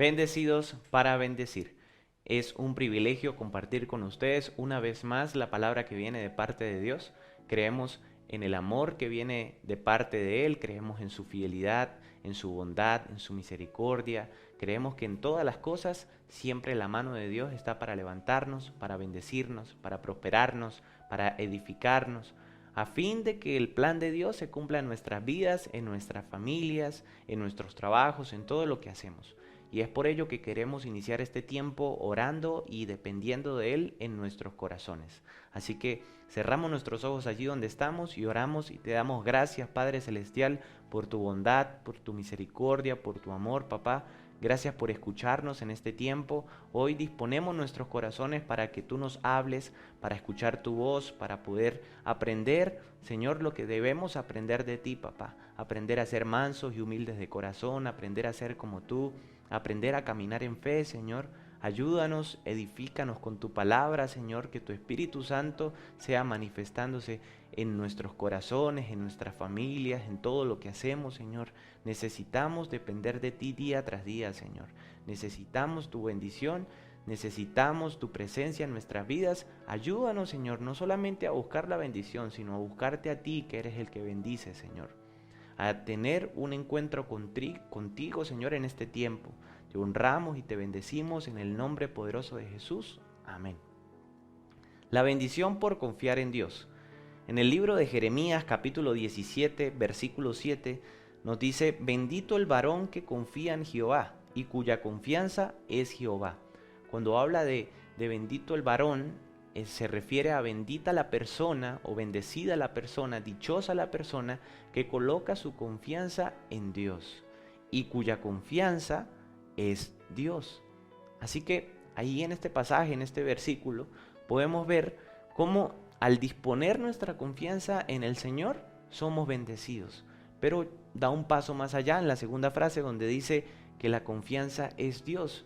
Bendecidos para bendecir. Es un privilegio compartir con ustedes una vez más la palabra que viene de parte de Dios. Creemos en el amor que viene de parte de Él, creemos en su fidelidad, en su bondad, en su misericordia. Creemos que en todas las cosas siempre la mano de Dios está para levantarnos, para bendecirnos, para prosperarnos, para edificarnos, a fin de que el plan de Dios se cumpla en nuestras vidas, en nuestras familias, en nuestros trabajos, en todo lo que hacemos. Y es por ello que queremos iniciar este tiempo orando y dependiendo de Él en nuestros corazones. Así que cerramos nuestros ojos allí donde estamos y oramos y te damos gracias, Padre Celestial, por tu bondad, por tu misericordia, por tu amor, papá. Gracias por escucharnos en este tiempo. Hoy disponemos nuestros corazones para que tú nos hables, para escuchar tu voz, para poder aprender, Señor, lo que debemos aprender de ti, papá. Aprender a ser mansos y humildes de corazón, aprender a ser como tú, aprender a caminar en fe, Señor. Ayúdanos, edifícanos con tu palabra, Señor, que tu Espíritu Santo sea manifestándose en nuestros corazones, en nuestras familias, en todo lo que hacemos, Señor. Necesitamos depender de ti día tras día, Señor. Necesitamos tu bendición, necesitamos tu presencia en nuestras vidas. Ayúdanos, Señor, no solamente a buscar la bendición, sino a buscarte a ti, que eres el que bendice, Señor. A tener un encuentro contigo, Señor, en este tiempo. Te honramos y te bendecimos en el nombre poderoso de Jesús. Amén. La bendición por confiar en Dios. En el libro de Jeremías, capítulo 17, versículo 7, nos dice: bendito el varón que confía en Jehová y cuya confianza es Jehová. Cuando habla de bendito el varón, se refiere a bendita la persona o bendecida la persona, dichosa la persona que coloca su confianza en Dios y cuya confianza es Dios. Así que ahí en este pasaje, en este versículo, podemos ver cómo al disponer nuestra confianza en el Señor, somos bendecidos. Pero da un paso más allá en la segunda frase donde dice que la confianza es Dios.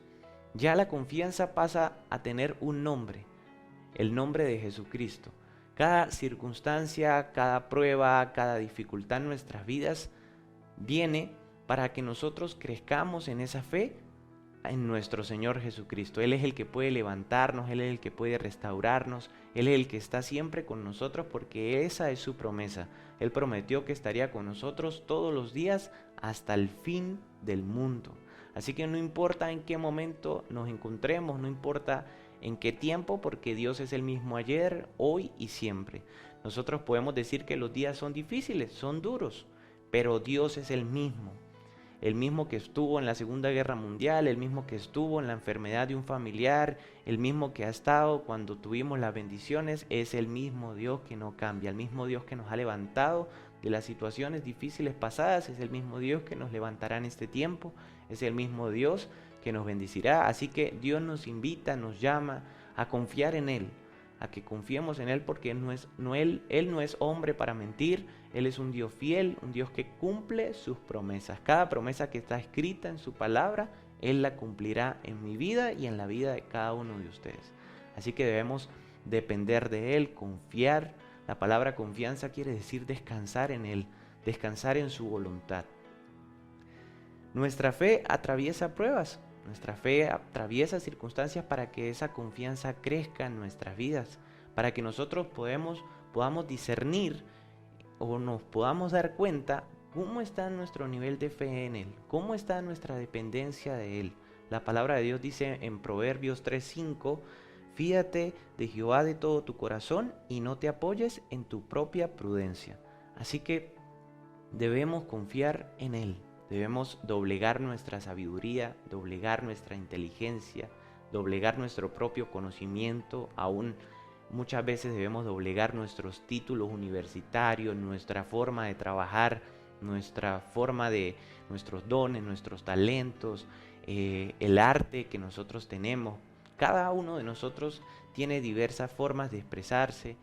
Ya la confianza pasa a tener un nombre, el nombre de Jesucristo. Cada circunstancia, cada prueba, cada dificultad en nuestras vidas viene para que nosotros crezcamos en esa fe en nuestro Señor Jesucristo. Él es el que puede levantarnos, Él es el que puede restaurarnos, Él es el que está siempre con nosotros porque esa es su promesa. Él prometió que estaría con nosotros todos los días hasta el fin del mundo. Así que no importa en qué momento nos encontremos, no importa en qué tiempo, porque Dios es el mismo ayer, hoy y siempre. Nosotros podemos decir que los días son difíciles, son duros, pero Dios es el mismo que estuvo en la Segunda Guerra Mundial, el mismo que estuvo en la enfermedad de un familiar, el mismo que ha estado cuando tuvimos las bendiciones, es el mismo Dios que no cambia, el mismo Dios que nos ha levantado de las situaciones difíciles pasadas, es el mismo Dios que nos levantará en este tiempo, es el mismo Dios que nos bendecirá. Así que Dios nos invita, nos llama a confiar en Él, a que confiemos en Él, porque Él no es hombre para mentir. Él es un Dios fiel, un Dios que cumple sus promesas. Cada promesa que está escrita en su palabra, Él la cumplirá en mi vida y en la vida de cada uno de ustedes. Así que debemos depender de Él, confiar. La palabra confianza quiere decir descansar en Él, descansar en su voluntad. Nuestra fe atraviesa pruebas. Nuestra fe atraviesa circunstancias para que esa confianza crezca en nuestras vidas, para que nosotros podamos discernir o nos podamos dar cuenta cómo está nuestro nivel de fe en Él, cómo está nuestra dependencia de Él. La palabra de Dios dice en Proverbios 3:5, fíate de Jehová de todo tu corazón y no te apoyes en tu propia prudencia. Así que debemos confiar en Él. Debemos doblegar nuestra sabiduría, doblegar nuestra inteligencia, doblegar nuestro propio conocimiento. Aún muchas veces debemos doblegar nuestros títulos universitarios, nuestra forma de trabajar, nuestros dones, nuestros talentos, el arte que nosotros tenemos. Cada uno de nosotros tiene diversas formas de expresarse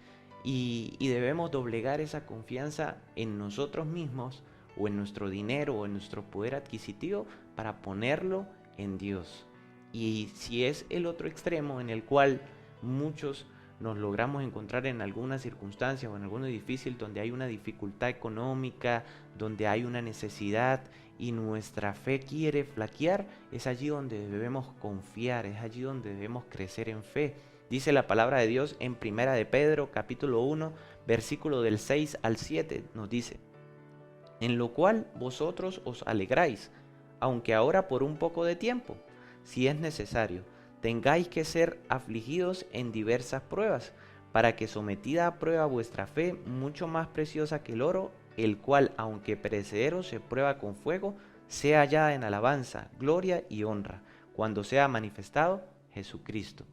y debemos doblegar esa confianza en nosotros mismos o en nuestro dinero o en nuestro poder adquisitivo para ponerlo en Dios. Y si es el otro extremo en el cual muchos nos logramos encontrar en alguna circunstancia o en algo difícil donde hay una dificultad económica, donde hay una necesidad y nuestra fe quiere flaquear, es allí donde debemos confiar, es allí donde debemos crecer en fe. Dice la palabra de Dios en Primera de Pedro, capítulo 1, versículo del 6 al 7, nos dice: en lo cual vosotros os alegráis, aunque ahora por un poco de tiempo, si es necesario, tengáis que ser afligidos en diversas pruebas, para que sometida a prueba vuestra fe, mucho más preciosa que el oro, el cual, aunque perecedero, se prueba con fuego, sea hallada en alabanza, gloria y honra, cuando sea manifestado Jesucristo.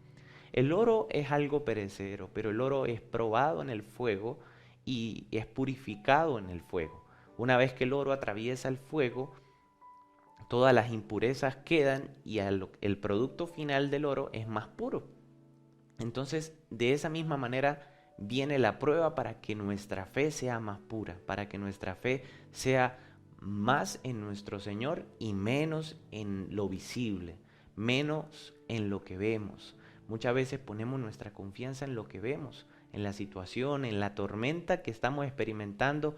El oro es algo perecedero, pero el oro es probado en el fuego y es purificado en el fuego. Una vez que el oro atraviesa el fuego, todas las impurezas quedan y el producto final del oro es más puro. Entonces, de esa misma manera viene la prueba para que nuestra fe sea más pura, para que nuestra fe sea más en nuestro Señor y menos en lo visible, menos en lo que vemos. Muchas veces ponemos nuestra confianza en lo que vemos, en la situación, en la tormenta que estamos experimentando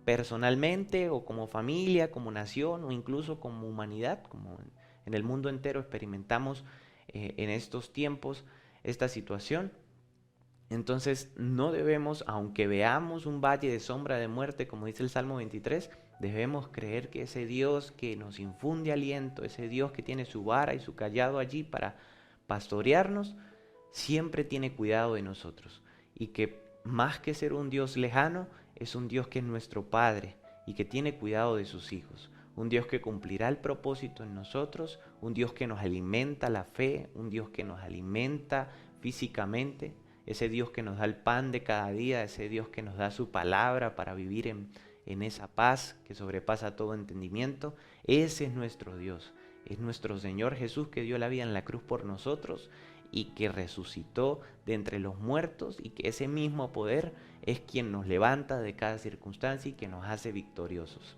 personalmente o como familia, como nación o incluso como humanidad, como en el mundo entero experimentamos en estos tiempos esta situación. Entonces no debemos, aunque veamos un valle de sombra de muerte, como dice el Salmo 23, debemos creer que ese Dios que nos infunde aliento, ese Dios que tiene su vara y su cayado allí para pastorearnos, siempre tiene cuidado de nosotros. Y que más que ser un Dios lejano, es un Dios que es nuestro Padre y que tiene cuidado de sus hijos. Un Dios que cumplirá el propósito en nosotros, un Dios que nos alimenta la fe, un Dios que nos alimenta físicamente, ese Dios que nos da el pan de cada día, ese Dios que nos da su palabra para vivir en esa paz que sobrepasa todo entendimiento. Ese es nuestro Dios, es nuestro Señor Jesús que dio la vida en la cruz por nosotros y que resucitó de entre los muertos, y que ese mismo poder es quien nos levanta de cada circunstancia y que nos hace victoriosos.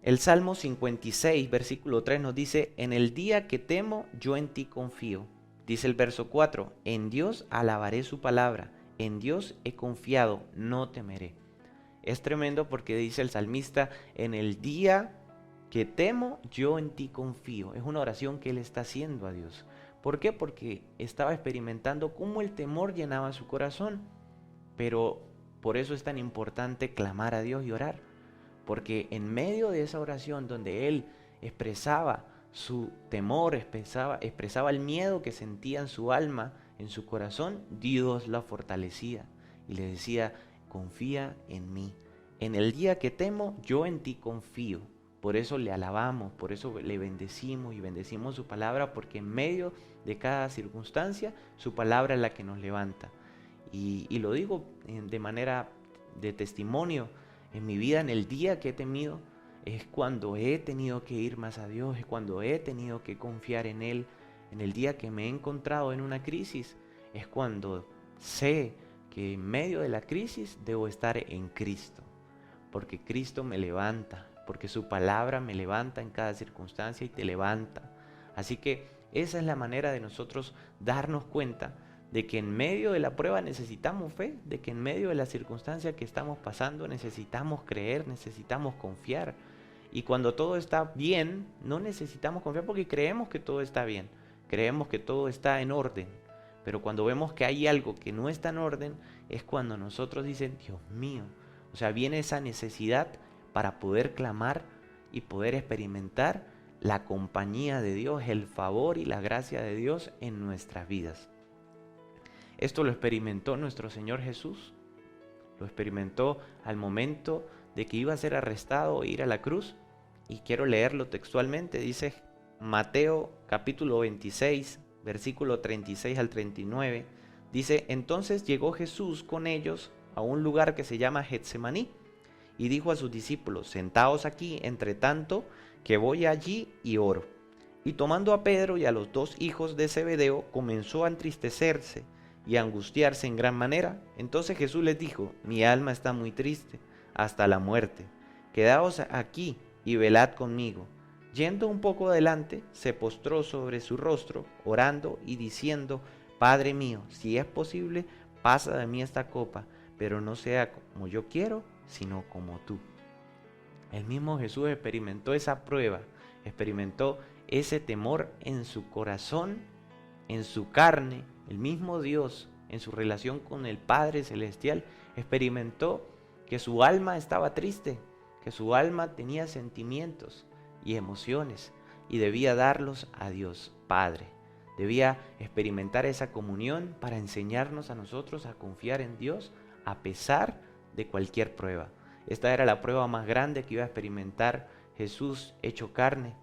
El Salmo 56, versículo 3 nos dice: en el día que temo, yo en ti confío. Dice el verso 4, en Dios alabaré su palabra, en Dios he confiado, no temeré. Es tremendo porque dice el salmista: en el día que temo, yo en ti confío. Es una oración que él está haciendo a Dios. ¿Por qué? Porque estaba experimentando cómo el temor llenaba su corazón. Pero por eso es tan importante clamar a Dios y orar. Porque en medio de esa oración donde él expresaba su temor, expresaba el miedo que sentía en su alma, en su corazón, Dios la fortalecía y le decía: confía en mí. En el día que temo, yo en ti confío. Por eso le alabamos, por eso le bendecimos y bendecimos su palabra, porque en medio de cada circunstancia, su palabra es la que nos levanta. Y lo digo de manera de testimonio. En mi vida, en el día que he temido, es cuando he tenido que ir más a Dios, es cuando he tenido que confiar en Él. En el día que me he encontrado en una crisis, es cuando sé que en medio de la crisis debo estar en Cristo, porque Cristo me levanta, porque su palabra me levanta en cada circunstancia y te levanta. Así que esa es la manera de nosotros darnos cuenta de que en medio de la prueba necesitamos fe, de que en medio de la circunstancia que estamos pasando necesitamos creer, necesitamos confiar. Y cuando todo está bien, no necesitamos confiar porque creemos que todo está bien, creemos que todo está en orden. Pero cuando vemos que hay algo que no está en orden, es cuando nosotros dicen: Dios mío, o sea, viene esa necesidad para poder clamar y poder experimentar la compañía de Dios, el favor y la gracia de Dios en nuestras vidas. Esto lo experimentó nuestro Señor Jesús, lo experimentó al momento de que iba a ser arrestado e ir a la cruz. Y quiero leerlo textualmente, dice Mateo capítulo 26, versículo 36 al 39. Dice: entonces llegó Jesús con ellos a un lugar que se llama Getsemaní, y dijo a sus discípulos: sentaos aquí, entre tanto que voy allí y oro. Y tomando a Pedro y a los dos hijos de Zebedeo, comenzó a entristecerse y a angustiarse en gran manera. Entonces Jesús les dijo: mi alma está muy triste, hasta la muerte. Quedaos aquí y velad conmigo. Yendo un poco adelante, se postró sobre su rostro, orando y diciendo: Padre mío, si es posible, pasa de mí esta copa, pero no sea como yo quiero, sino como tú. El mismo Jesús experimentó esa prueba, experimentó ese temor en su corazón, en su carne. El mismo Dios, en su relación con el Padre Celestial, experimentó que su alma estaba triste, que su alma tenía sentimientos y emociones y debía darlos a Dios Padre. Debía experimentar esa comunión para enseñarnos a nosotros a confiar en Dios a pesar de cualquier prueba. Esta era la prueba más grande que iba a experimentar Jesús hecho carne.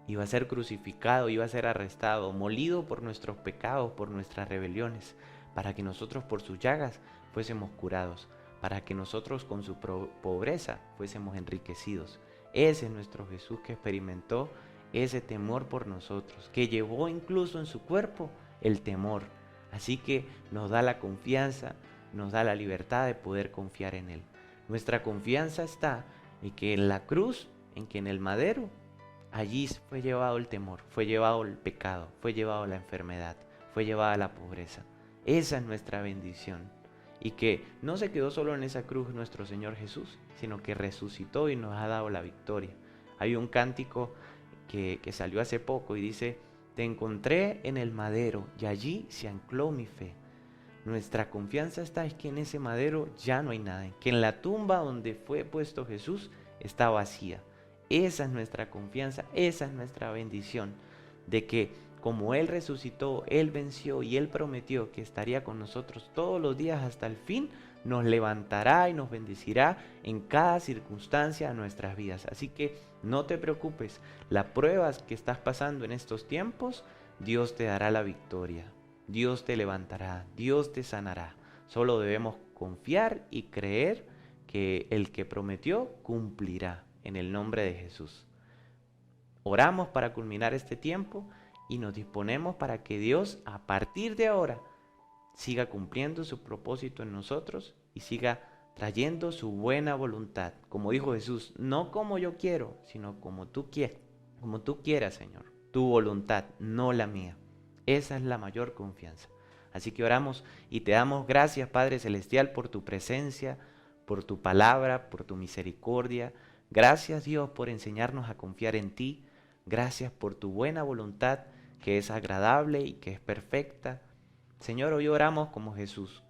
Iba a ser crucificado, iba a ser arrestado, molido por nuestros pecados, por nuestras rebeliones, para que nosotros por sus llagas fuésemos curados, para que nosotros con su pobreza fuésemos enriquecidos. Ese es nuestro Jesús que experimentó ese temor por nosotros, que llevó incluso en su cuerpo el temor. Así que nos da la confianza, nos da la libertad de poder confiar en Él. Nuestra confianza está en que en la cruz, en que en el madero, allí fue llevado el temor, fue llevado el pecado, fue llevado la enfermedad, fue llevada la pobreza. Esa es nuestra bendición. Y que no se quedó solo en esa cruz nuestro Señor Jesús, sino que resucitó y nos ha dado la victoria. Hay un cántico que salió hace poco y dice: te encontré en el madero y allí se ancló mi fe. Nuestra confianza está es que en ese madero ya no hay nada, que en la tumba donde fue puesto Jesús está vacía. Esa es nuestra confianza, esa es nuestra bendición, de que como Él resucitó, Él venció y Él prometió que estaría con nosotros todos los días hasta el fin, nos levantará y nos bendecirá en cada circunstancia de nuestras vidas. Así que no te preocupes, las pruebas que estás pasando en estos tiempos, Dios te dará la victoria. Dios te levantará, Dios te sanará. Solo debemos confiar y creer que el que prometió cumplirá en el nombre de Jesús. Oramos para culminar este tiempo y nos disponemos para que Dios a partir de ahora siga cumpliendo su propósito en nosotros y siga trayendo su buena voluntad. Como dijo Jesús, no como yo quiero, sino como tú quieras, Señor. Tu voluntad, no la mía. Esa es la mayor confianza. Así que oramos y te damos gracias, Padre Celestial, por tu presencia, por tu palabra, por tu misericordia. Gracias, Dios, por enseñarnos a confiar en ti. Gracias por tu buena voluntad, que es agradable y que es perfecta. Señor, hoy oramos como Jesús.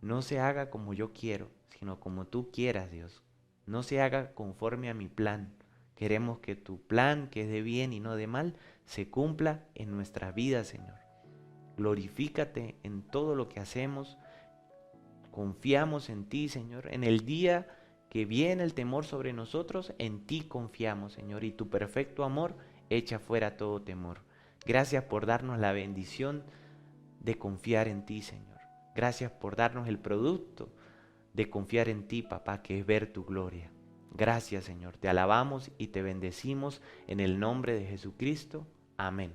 No se haga como yo quiero, sino como tú quieras, Dios. No se haga conforme a mi plan. Queremos que tu plan, que es de bien y no de mal, se cumpla en nuestra vida, Señor. Glorifícate en todo lo que hacemos. Confiamos en ti, Señor. En el día que viene el temor sobre nosotros, en ti confiamos, Señor. Y tu perfecto amor echa fuera todo temor. Gracias por darnos la bendición de confiar en ti, Señor. Gracias por darnos el producto de confiar en ti, papá, que es ver tu gloria. Gracias, Señor. Te alabamos y te bendecimos en el nombre de Jesucristo. Amén.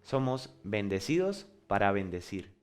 Somos bendecidos para bendecir.